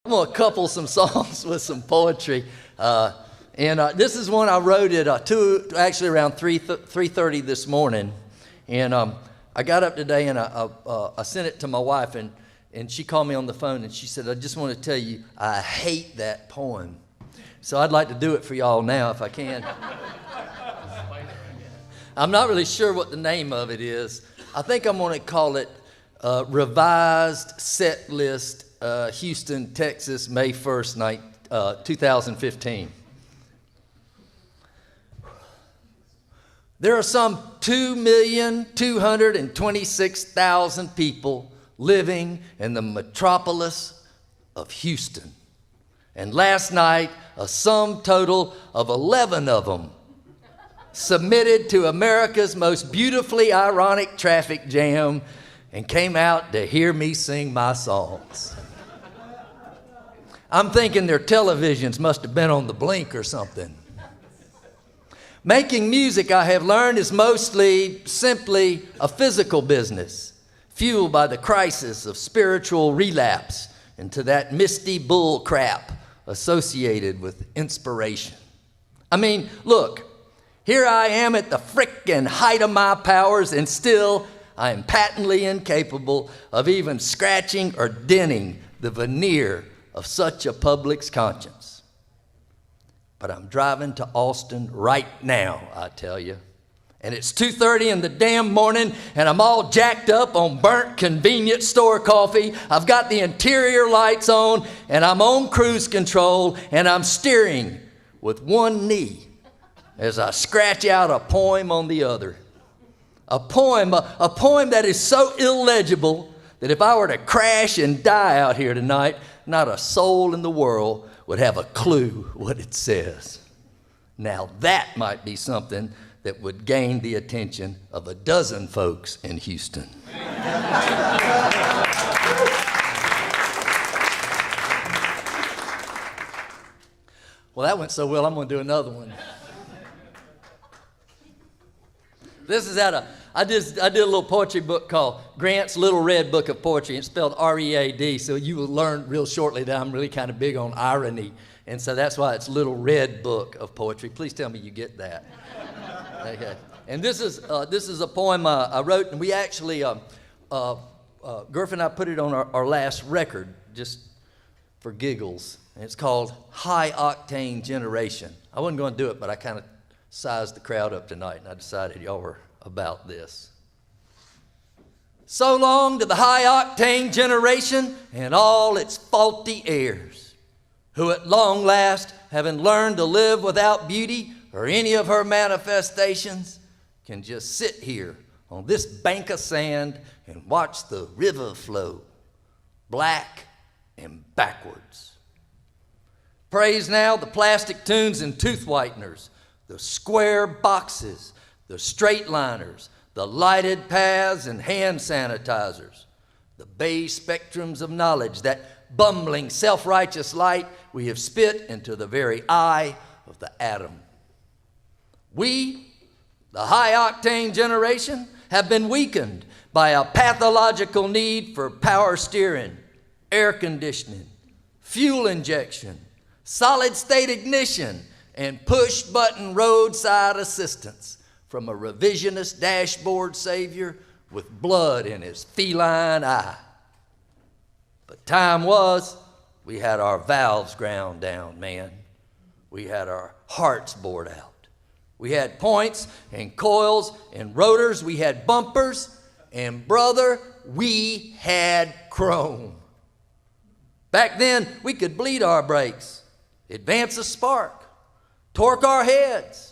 I'm going to couple some songs with some poetry. This is one I wrote at around 3:30 this morning. And I got up today and I sent it to my wife, and she called me on the phone and she said, I just want to tell you, I hate that poem. So I'd like to do it for y'all now if I can. I'm not really sure what the name of it is. I think I'm going to call it Revised Set List, Houston, Texas, May 1st, 2015. There are some 2,226,000 people living in the metropolis of Houston. And last night, a sum total of 11 of them submitted to America's most beautifully ironic traffic jam and came out to hear me sing my songs. I'm thinking their televisions must have been on the blink or something. Making music, I have learned, is simply a physical business, fueled by the crisis of spiritual relapse into that misty bull crap associated with inspiration. I mean, look, here I am at the frickin' height of my powers, and still I am patently incapable of even scratching or denting the veneer of such a public's conscience. But I'm driving to Austin right now, I tell you. And it's 2:30 in the damn morning, and I'm all jacked up on burnt convenience store coffee. I've got the interior lights on, and I'm on cruise control, and I'm steering with one knee as I scratch out a poem on the other. A poem that is so illegible that if I were to crash and die out here tonight, not a soul in the world would have a clue what it says. Now that might be something that would gain the attention of a dozen folks in Houston. Well, that went so well, I'm going to do another one. This is I did a little poetry book called Grant's Little Red Book of Poetry. It's spelled R-E-A-D, so you will learn real shortly that I'm really kind of big on irony. And so that's why it's Little Red Book of Poetry. Please tell me you get that. Okay. And this is a poem I wrote, and we actually, Gurf and I put it on our last record just for giggles. And it's called Hi-Octane Generation. I wasn't going to do it, but I kind of sized the crowd up tonight, and I decided y'all were about this. So long to the high-octane generation and all its faulty heirs, who at long last, having learned to live without beauty or any of her manifestations, can just sit here on this bank of sand and watch the river flow, black and backwards. Praise now the plastic tunes and tooth whiteners, the square boxes, the straight liners, the lighted paths and hand sanitizers, the beige spectrums of knowledge, that bumbling self-righteous light we have spit into the very eye of the atom. We, the high-octane generation, have been weakened by a pathological need for power steering, air conditioning, fuel injection, solid-state ignition, and push-button roadside assistance from a revisionist dashboard savior with blood in his feline eye. But time was, we had our valves ground down, man. We had our hearts bored out. We had points and coils and rotors. We had bumpers, and brother, we had chrome. Back then, we could bleed our brakes, advance a spark, torque our heads.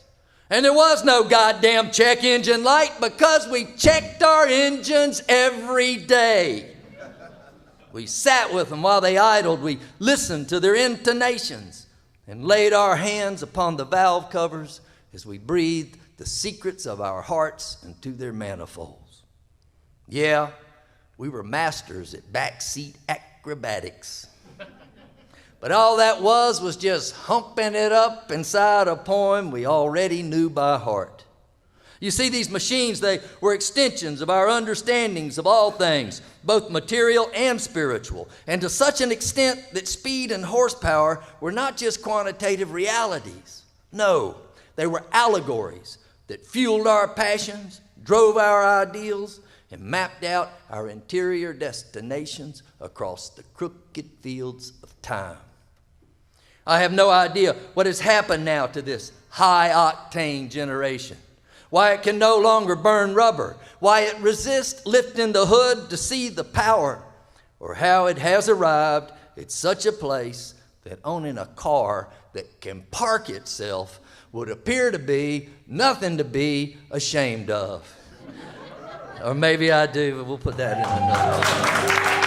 And there was no goddamn check engine light because we checked our engines every day. We sat with them while they idled. We listened to their intonations and laid our hands upon the valve covers as we breathed the secrets of our hearts into their manifolds. Yeah, we were masters at backseat acrobatics. But all that was just humping it up inside a poem we already knew by heart. You see, these machines, they were extensions of our understandings of all things, both material and spiritual, and to such an extent that speed and horsepower were not just quantitative realities. No, they were allegories that fueled our passions, drove our ideals, and mapped out our interior destinations across the crooked fields of time. I have no idea what has happened now to this high-octane generation, why it can no longer burn rubber, why it resists lifting the hood to see the power, or how it has arrived at such a place that owning a car that can park itself would appear to be nothing to be ashamed of. Or maybe I do, but we'll put that in another.